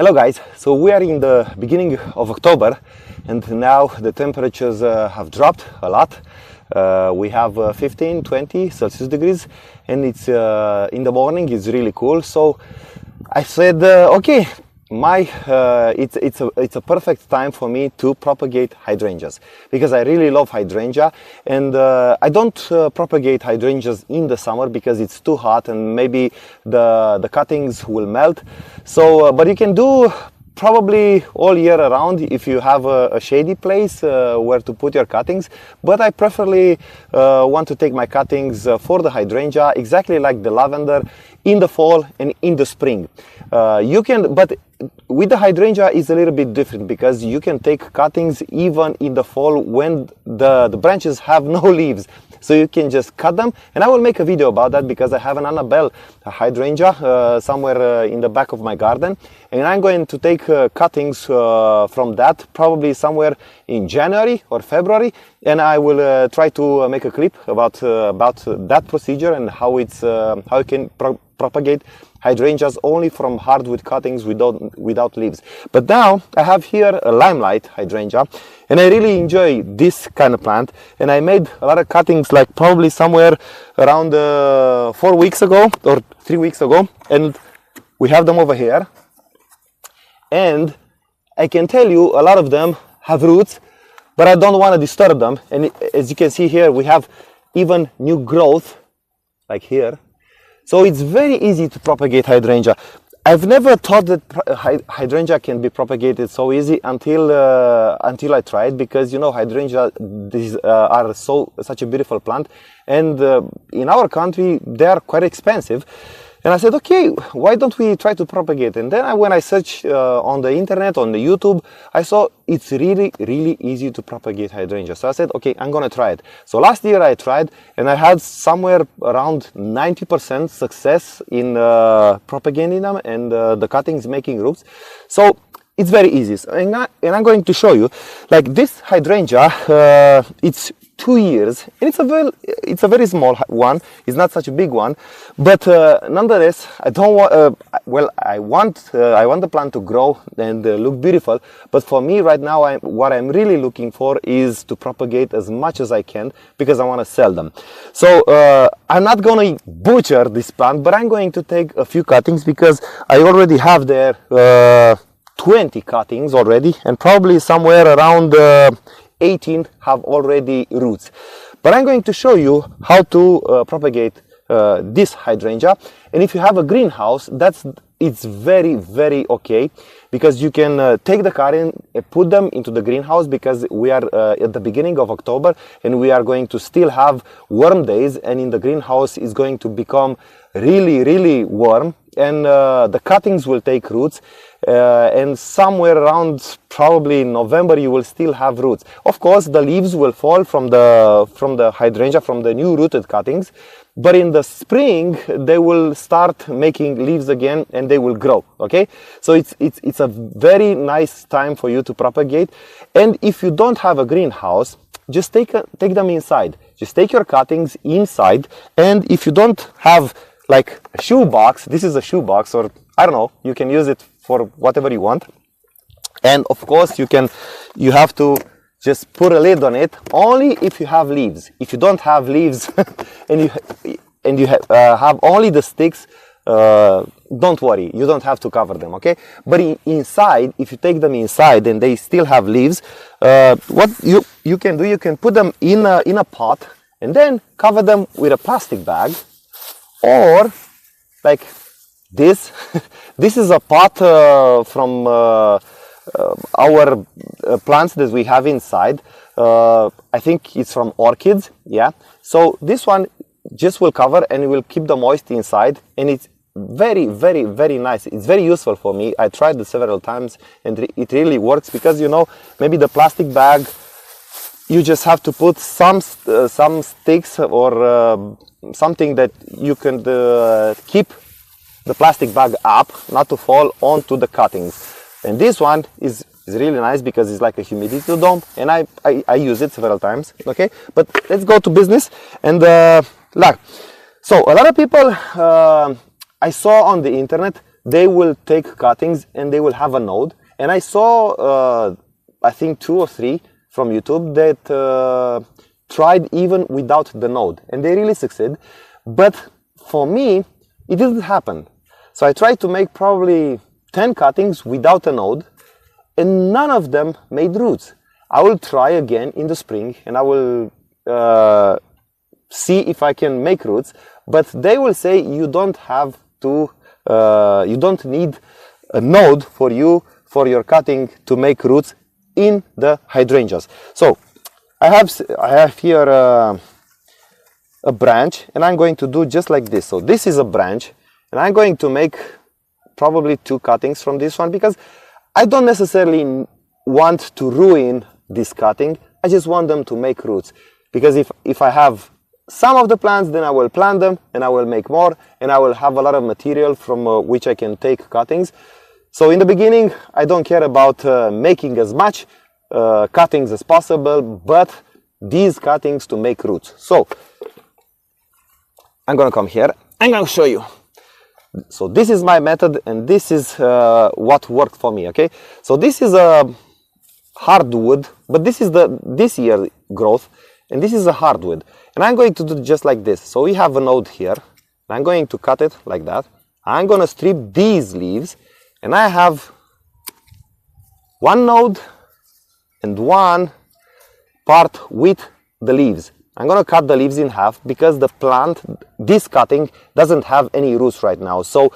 Hello guys, so we are in the beginning of October and now the temperatures have dropped a lot. We have 15, 20 Celsius degrees and it's in the morning it's really cool. So I said, okay, it's a perfect time for me to propagate hydrangeas because I really love hydrangea, and I don't propagate hydrangeas in the summer because it's too hot and maybe the cuttings will melt. So but you can do probably all year around if you have a shady place where to put your cuttings, but I preferably want to take my cuttings for the hydrangea exactly like the lavender in the fall and in the spring. But with the hydrangea is a little bit different because you can take cuttings even in the fall when the branches have no leaves. So you can just cut them, and I will make a video about that because I have an Annabelle hydrangea somewhere in the back of my garden, and I'm going to take cuttings from that probably somewhere in January or February, and I will try to make a clip about that procedure and how you can propagate hydrangeas only from hardwood cuttings without leaves. But now I have here a limelight hydrangea, and I really enjoy this kind of plant, and I made a lot of cuttings like probably somewhere around 4 weeks ago or 3 weeks ago, and we have them over here, and I can tell you a lot of them have roots, but I don't want to disturb them. And as you can see here, we have even new growth like here. So it's very easy to propagate hydrangea. I've never thought that hydrangea can be propagated so easy until I tried, because you know hydrangea are such a beautiful plant, and in our country they are quite expensive. And I said, okay, why don't we try to propagate? And then when I searched on the internet, on the YouTube, I saw it's really, really easy to propagate hydrangea. So I said, okay, I'm going to try it. So last year I tried, and I had somewhere around 90% success in propagating them and the cuttings making roots. So it's very easy. And I'm going to show you, like this hydrangea, it's 2 years, and it's a very small one. It's not such a big one, but nonetheless, I don't want. I want the plant to grow and look beautiful. But for me right now, what I'm really looking for is to propagate as much as I can because I want to sell them. So I'm not going to butcher this plant, but I'm going to take a few cuttings because I already have there 20 cuttings already, and probably somewhere around 18 have already roots. But I'm going to show you how to propagate this hydrangea. And if you have a greenhouse, it's very, very okay, because you can take the cutting and put them into the greenhouse, because we are at the beginning of October and we are going to still have warm days, and in the greenhouse is going to become really, really warm, and the cuttings will take roots. And somewhere around probably November you will still have roots. Of course the leaves will fall from the hydrangea, from the new rooted cuttings, but in the spring they will start making leaves again and they will grow. Okay, so it's a very nice time for you to propagate. And if you don't have a greenhouse, just take them inside. Just take your cuttings inside, and if you don't have like a shoe box, this is a shoe box, or I don't know, you can use it for whatever you want. And of course you have to just put a lid on it only if you have leaves. If you don't have leaves and you have only the sticks, don't worry, you don't have to cover them, okay? But inside, if you take them inside and they still have leaves, what you can do, you can put them in a pot and then cover them with a plastic bag, or like this. This is a pot from our plants that we have inside. I think it's from orchids, yeah. So this one just will cover and it will keep the moisture inside, and it's very, very, very nice. It's very useful for me. I tried it several times and it really works, because you know, maybe the plastic bag, you just have to put some sticks or something that you can keep the plastic bag up, not to fall onto the cuttings. And this one is really nice because it's like a humidity dome, and I use it several times. Okay, but let's go to business. And so a lot of people I saw on the internet they will take cuttings and they will have a node. And I saw, I think 2 or 3 from YouTube that tried even without the node, and they really succeed. But for me, it didn't happen. So I tried to make probably 10 cuttings without a node, and none of them made roots. I will try again in the spring, and I will see if I can make roots, but they will say you don't have to, you don't need a node for your cutting to make roots in the hydrangeas. So I have here a branch, and I'm going to do just like this. So this is a branch, and I'm going to make probably 2 cuttings from this one, because I don't necessarily want to ruin this cutting. I just want them to make roots, because if I have some of the plants, then I will plant them and I will make more, and I will have a lot of material from which I can take cuttings. So in the beginning, I don't care about making as much cuttings as possible, but these cuttings to make roots. So I'm going to come here. I'm going to show you. So this is my method, and this is what worked for me. Okay. So this is a hardwood, but this is this year growth, and this is a hardwood. And I'm going to do just like this. So we have a node here. I'm going to cut it like that. I'm going to strip these leaves, and I have one node and one part with the leaves. I'm going to cut the leaves in half, because the plant, this cutting, doesn't have any roots right now. So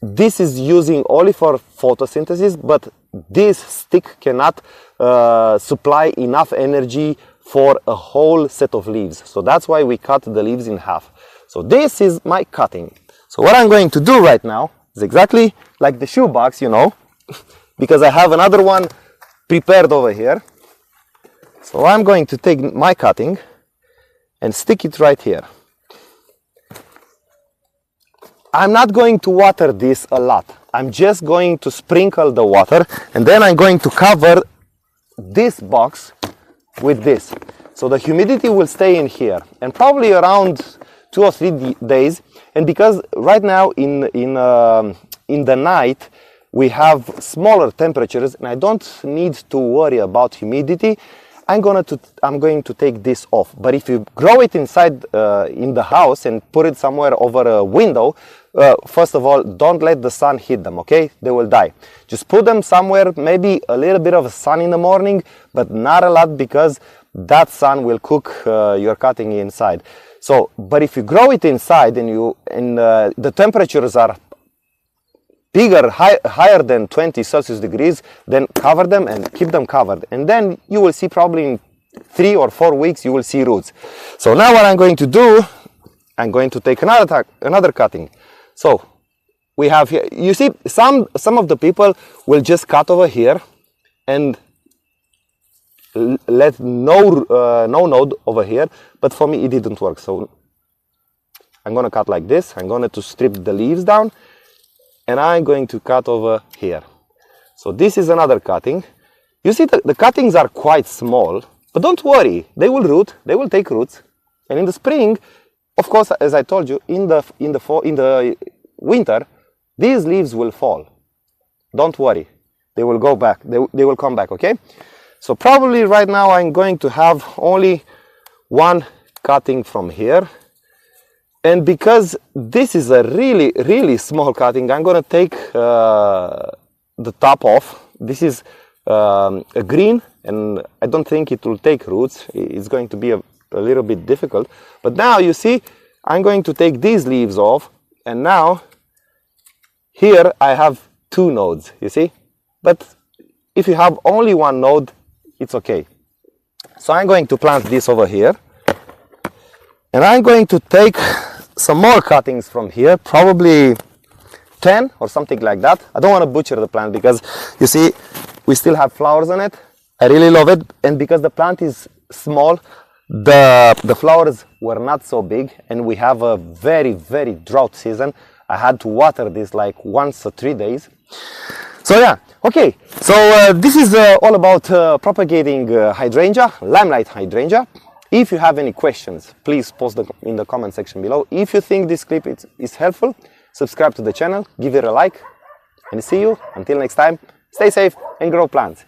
this is using only for photosynthesis, but this stick cannot supply enough energy for a whole set of leaves. So that's why we cut the leaves in half. So this is my cutting. So what I'm going to do right now is exactly like the shoebox, you know, because I have another one prepared over here. So I'm going to take my cutting and stick it right here. I'm not going to water this a lot. I'm just going to sprinkle the water, and then I'm going to cover this box with this. So the humidity will stay in here, and probably around 2 or 3 days. And because right now in the night we have smaller temperatures, and I don't need to worry about humidity, I'm going to take this off. But if you grow it inside in the house and put it somewhere over a window, first of all, don't let the sun hit them, okay? They will die. Just put them somewhere, maybe a little bit of sun in the morning, but not a lot, because that sun will cook your cutting inside. So, but if you grow it inside and the temperatures are bigger, higher than 20 Celsius degrees, then cover them and keep them covered. And then you will see probably in 3 or 4 weeks, you will see roots. So now what I'm going to do, I'm going to take another cutting. So we have here, you see, some of the people will just cut over here and let no node over here, but for me it didn't work. So I'm going to cut like this. I'm going to strip the leaves down, and I'm going to cut over here. So this is another cutting. You see, the cuttings are quite small, but don't worry, they will root, they will take roots. And in the spring, of course, as I told you, in the winter, these leaves will fall. Don't worry, they will go back, they will come back, okay? So probably right now I'm going to have only one cutting from here. And because this is a really, really small cutting, I'm going to take the top off. This is a green, and I don't think it will take roots. It's going to be a little bit difficult. But now you see, I'm going to take these leaves off, and now here I have 2 nodes, you see? But if you have only one node, it's okay. So I'm going to plant this over here, and I'm going to take some more cuttings from here, probably 10 or something like that. I don't want to butcher the plant, because you see we still have flowers on it. I really love it, and because the plant is small, the flowers were not so big, and we have a very, very drought season. I had to water this like once or 3 days. So yeah, okay, so this is all about propagating hydrangea, limelight hydrangea. If you have any questions, please post them in the comment section below. If you think this clip is helpful, subscribe to the channel, give it a like, And see you until next time. Stay safe and grow plants.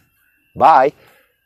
Bye!